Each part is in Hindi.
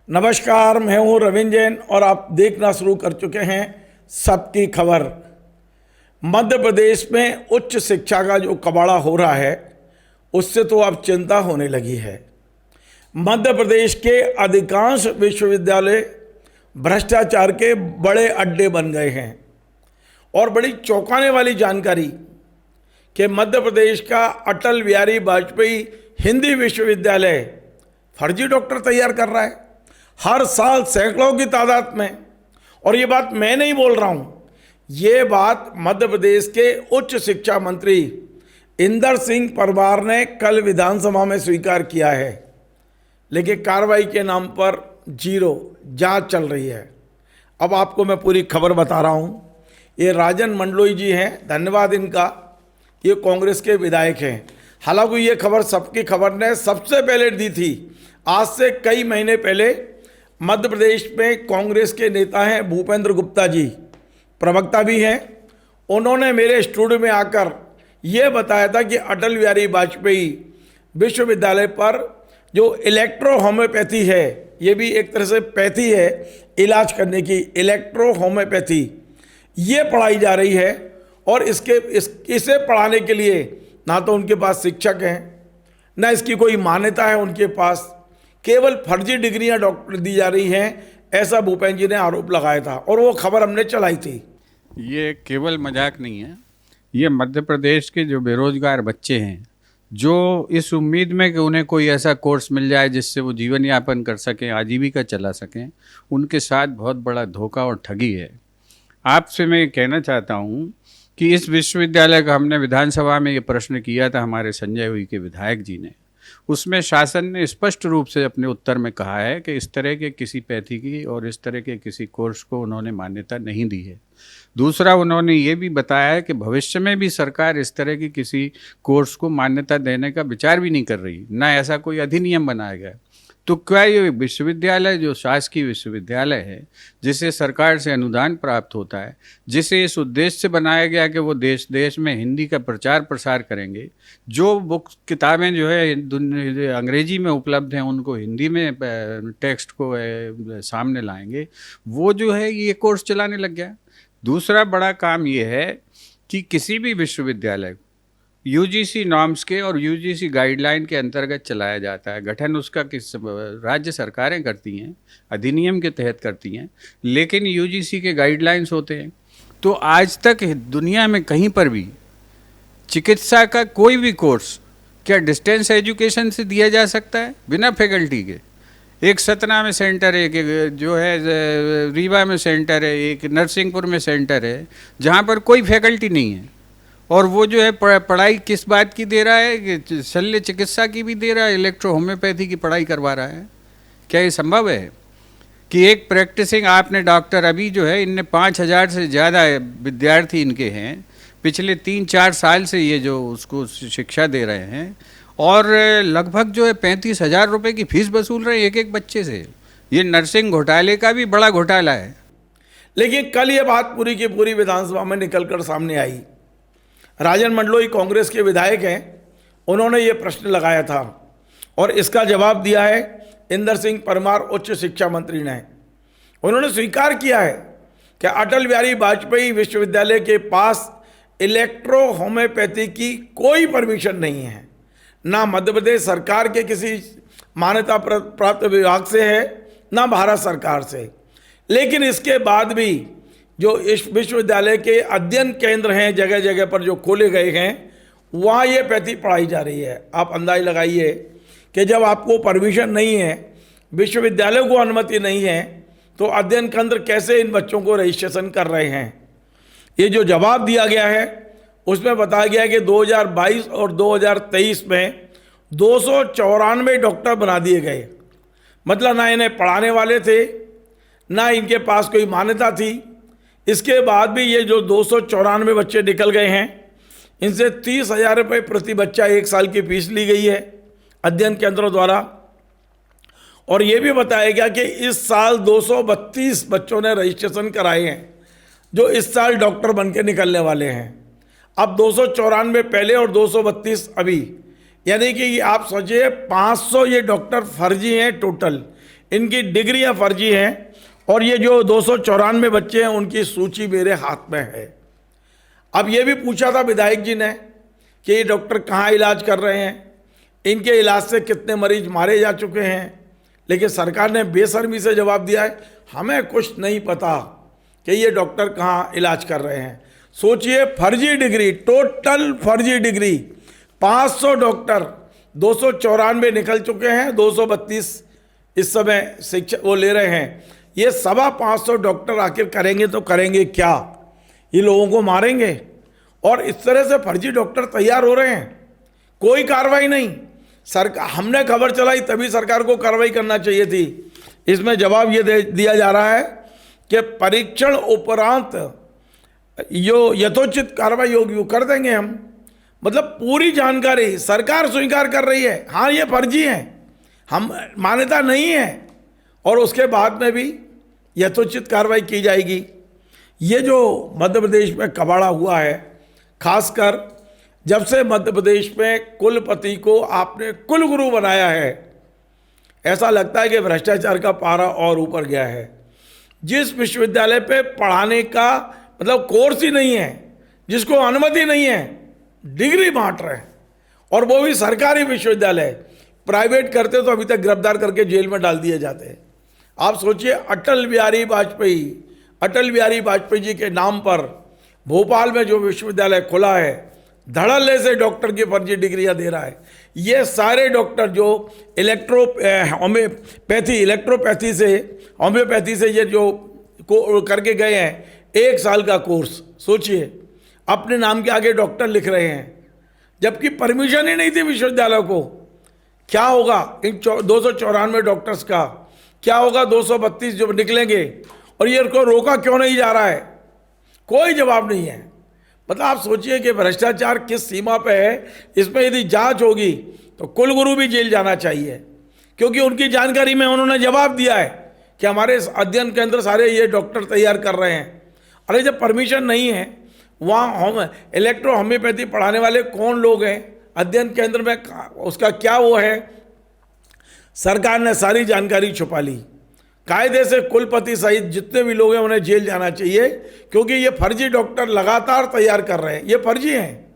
नमस्कार, मैं हूं रविंद्र जैन और आप देखना शुरू कर चुके हैं सबकी खबर। मध्य प्रदेश में उच्च शिक्षा का जो कबाड़ा हो रहा है उससे तो अब चिंता होने लगी है। मध्य प्रदेश के अधिकांश विश्वविद्यालय भ्रष्टाचार के बड़े अड्डे बन गए हैं और बड़ी चौंकाने वाली जानकारी कि मध्य प्रदेश का अटल बिहारी वाजपेयी हिंदी विश्वविद्यालय फर्जी डॉक्टर तैयार कर रहा है हर साल सैकड़ों की तादाद में। और ये बात मैं नहीं बोल रहा हूँ, ये बात मध्य प्रदेश के उच्च शिक्षा मंत्री इंदर सिंह परमार ने कल विधानसभा में स्वीकार किया है। लेकिन कार्रवाई के नाम पर जीरो, जांच चल रही है। अब आपको मैं पूरी खबर बता रहा हूँ। ये राजन मंडलोई जी हैं, धन्यवाद इनका। ये कांग्रेस के विधायक हैं। हालांकि ये खबर सबकी खबर ने सबसे पहले दी थी। आज से कई महीने पहले मध्य प्रदेश में कांग्रेस के नेता हैं भूपेंद्र गुप्ता जी, प्रवक्ता भी हैं। उन्होंने मेरे स्टूडियो में आकर ये बताया था कि अटल बिहारी वाजपेयी विश्वविद्यालय पर जो इलेक्ट्रो होम्योपैथी है, ये भी एक तरह से पैथी है इलाज करने की, इलेक्ट्रो होम्योपैथी ये पढ़ाई जा रही है। और इसे पढ़ाने के लिए ना तो उनके पास शिक्षक हैं, ना इसकी कोई मान्यता है उनके पास, केवल फर्जी डिग्रियां डॉक्टर दी जा रही हैं, ऐसा भूपेंद्र जी ने आरोप लगाया था और वो खबर हमने चलाई थी। ये केवल मजाक नहीं है। ये मध्य प्रदेश के जो बेरोजगार बच्चे हैं, जो इस उम्मीद में कि उन्हें कोई ऐसा कोर्स मिल जाए जिससे वो जीवन यापन कर सकें, आजीविका चला सकें, उनके साथ बहुत बड़ा धोखा और ठगी है। आपसे मैं कहना चाहता हूँ कि इस विश्वविद्यालय का हमने विधानसभा में ये प्रश्न किया था हमारे संजय हुई के विधायक जी ने। उसमें शासन ने स्पष्ट रूप से अपने उत्तर में कहा है कि इस तरह के किसी पैथी की और इस तरह के किसी कोर्स को उन्होंने मान्यता नहीं दी है। दूसरा, उन्होंने ये भी बताया है कि भविष्य में भी सरकार इस तरह की किसी कोर्स को मान्यता देने का विचार भी नहीं कर रही, ना ऐसा कोई अधिनियम बनाया गया। तो क्या ये विश्वविद्यालय जो शासकीय विश्वविद्यालय है, जिसे सरकार से अनुदान प्राप्त होता है, जिसे इस उद्देश्य से बनाया गया कि वो देश देश में हिंदी का प्रचार प्रसार करेंगे, जो बुक्स किताबें जो है अंग्रेजी में उपलब्ध हैं उनको हिंदी में टेक्स्ट को सामने लाएंगे, वो जो है ये कोर्स चलाने लग गया। दूसरा बड़ा काम ये है कि किसी भी विश्वविद्यालय को यूजीसी नॉर्म्स के और यूजीसी गाइडलाइन के अंतर्गत चलाया जाता है। गठन उसका किस राज्य सरकारें करती हैं, अधिनियम के तहत करती हैं, लेकिन यूजीसी के गाइडलाइंस होते हैं। तो आज तक दुनिया में कहीं पर भी चिकित्सा का कोई भी कोर्स क्या डिस्टेंस एजुकेशन से दिया जा सकता है बिना फैकल्टी के? एक सतना में सेंटर है, एक जो है रीवा में सेंटर है, एक नरसिंहपुर में सेंटर है, जहाँ पर कोई फैकल्टी नहीं है। और वो जो है पढ़ाई किस बात की दे रहा है कि शल्य चिकित्सा की भी दे रहा है, इलेक्ट्रो होम्योपैथी की पढ़ाई करवा रहा है। क्या ये संभव है कि एक प्रैक्टिसिंग आपने डॉक्टर, अभी जो है इनने 5,000 से ज़्यादा विद्यार्थी इनके हैं, पिछले 3-4 साल से ये जो उसको शिक्षा दे रहे हैं, और लगभग जो है 35,000 रुपये की फीस वसूल रहे हैं एक एक बच्चे से। ये नर्सिंग घोटाले का भी बड़ा घोटाला है। लेकिन कल ये बात पूरी की पूरी विधानसभा में निकलकर सामने आई। राजन मंडलोई कांग्रेस के विधायक हैं, उन्होंने ये प्रश्न लगाया था और इसका जवाब दिया है इंदर सिंह परमार उच्च शिक्षा मंत्री ने। उन्होंने स्वीकार किया है कि अटल बिहारी वाजपेयी विश्वविद्यालय के पास इलेक्ट्रो होम्योपैथी की कोई परमिशन नहीं है, ना मध्य प्रदेश सरकार के किसी मान्यता प्राप्त विभाग से है, ना भारत सरकार से। लेकिन इसके बाद भी जो इस विश्वविद्यालय के अध्ययन केंद्र हैं जगह जगह पर जो खोले गए हैं, वहाँ ये पैथी पढ़ाई जा रही है। आप अंदाज लगाइए कि जब आपको परमिशन नहीं है, विश्वविद्यालय को अनुमति नहीं है, तो अध्ययन केंद्र कैसे इन बच्चों को रजिस्ट्रेशन कर रहे हैं। ये जो जवाब दिया गया है उसमें बताया गया कि 2022 और 2023 में 294 डॉक्टर बना दिए गए। मतलब ना इन्हें पढ़ाने वाले थे, ना इनके पास कोई मान्यता थी। इसके बाद भी ये जो 294 बच्चे निकल गए हैं, इनसे 30,000 रुपये प्रति बच्चा 1 साल की फीस ली गई है अध्ययन केंद्रों द्वारा। और ये भी बताया गया कि इस साल 232 बच्चों ने रजिस्ट्रेशन कराए हैं जो इस साल डॉक्टर बन के निकलने वाले हैं। अब 294 पहले और 232 अभी, यानी कि आप सोचिए 500 ये डॉक्टर फर्जी हैं टोटल। इनकी डिग्रियां फर्जी हैं और ये जो 294 बच्चे हैं उनकी सूची मेरे हाथ में है। अब ये भी पूछा था विधायक जी ने कि ये डॉक्टर कहाँ इलाज कर रहे हैं, इनके इलाज से कितने मरीज मारे जा चुके हैं, लेकिन सरकार ने बेशर्मी से जवाब दिया है हमें कुछ नहीं पता कि ये डॉक्टर कहाँ इलाज कर रहे हैं। सोचिए, फर्जी डिग्री, टोटल फर्जी डिग्री, 500 डॉक्टर 294 निकल चुके हैं, 232 इस समय शिक्षा वो ले रहे हैं। ये 525 डॉक्टर आखिर करेंगे तो करेंगे क्या? ये लोगों को मारेंगे। और इस तरह से फर्जी डॉक्टर तैयार हो रहे हैं, कोई कार्रवाई नहीं। सरकार, हमने खबर चलाई तभी सरकार को कार्रवाई करना चाहिए थी। इसमें जवाब ये दिया जा रहा है कि परीक्षण उपरांत जो यथोचित कार्रवाई होगी वो कर देंगे हम। मतलब पूरी जानकारी सरकार स्वीकार कर रही है, हाँ ये फर्जी है, हम मान्यता नहीं है, और उसके बाद में भी यथोचित कार्रवाई की जाएगी। ये जो मध्य प्रदेश में कबाड़ा हुआ है, खासकर जब से मध्य प्रदेश में कुलपति को आपने कुलगुरु बनाया है, ऐसा लगता है कि भ्रष्टाचार का पारा और ऊपर गया है। जिस विश्वविद्यालय पे पढ़ाने का मतलब कोर्स ही नहीं है, जिसको अनुमति नहीं है, डिग्री बांट रहे हैं, और वो भी सरकारी विश्वविद्यालय। प्राइवेट करते तो अभी तक गिरफ्तार करके जेल में डाल दिए जाते हैं। आप सोचिए, अटल बिहारी वाजपेयी जी के नाम पर भोपाल में जो विश्वविद्यालय खुला है, धड़ल्ले से डॉक्टर की फर्जी डिग्रियां दे रहा है। ये सारे डॉक्टर जो होम्योपैथी से ये जो करके गए हैं, 1 साल का कोर्स, सोचिए, अपने नाम के आगे डॉक्टर लिख रहे हैं, जबकि परमिशन ही नहीं थी विश्वविद्यालय को। क्या होगा इन 294 डॉक्टर्स का? क्या होगा 232 जो निकलेंगे? और ये को रोका क्यों नहीं जा रहा है? कोई जवाब नहीं है। मतलब आप सोचिए कि भ्रष्टाचार किस सीमा पे है। इसमें यदि जांच होगी तो कुलगुरु भी जेल जाना चाहिए, क्योंकि उनकी जानकारी में उन्होंने जवाब दिया है कि हमारे अध्ययन केंद्र सारे ये डॉक्टर तैयार कर रहे हैं। अरे जब परमिशन नहीं है, वहाँ होम्योपैथी पढ़ाने वाले कौन लोग हैं अध्ययन केंद्र में, उसका क्या वो है? सरकार ने सारी जानकारी छुपा ली। कायदे से कुलपति सहित जितने भी लोग हैं उन्हें जेल जाना चाहिए, क्योंकि ये फर्जी डॉक्टर लगातार तैयार कर रहे हैं। ये फर्जी हैं,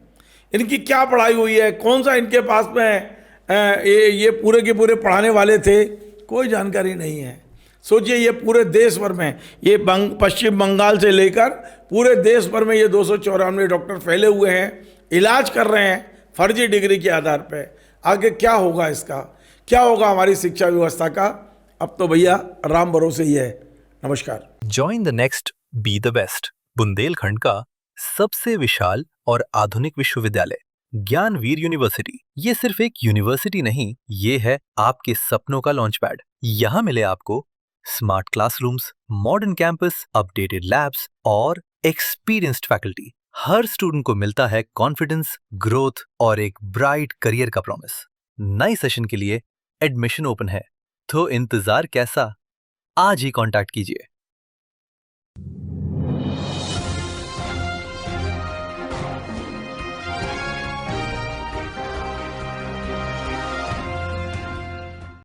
इनकी क्या पढ़ाई हुई है, कौन सा इनके पास में ये पूरे के पूरे पढ़ाने वाले थे, कोई जानकारी नहीं है। सोचिए, ये पूरे देश भर में, ये पश्चिम बंगाल से लेकर पूरे देश भर में ये 294 डॉक्टर फैले हुए हैं, इलाज कर रहे हैं फर्जी डिग्री के आधार पर। आगे क्या होगा इसका? क्या होगा हमारी शिक्षा व्यवस्था का? अब तो भैया राम भरोसे ही है। नमस्कार। Join the next be the best, Bundelkhand का सबसे विशाल और आधुनिक विश्वविद्यालय ज्ञानवीर यूनिवर्सिटी। ये सिर्फ एक यूनिवर्सिटी नहीं, ये है आपके सपनों का लॉन्च पैड। यहाँ मिले आपको smart classrooms, modern campus, updated labs और एक्सपीरियंस्ड फैकल्टी। हर स्टूडेंट को मिलता है कॉन्फिडेंस, ग्रोथ और एक ब्राइट करियर का प्रॉमिस। नए सेशन के लिए एडमिशन ओपन है, तो इंतजार कैसा? आज ही कांटेक्ट कीजिए।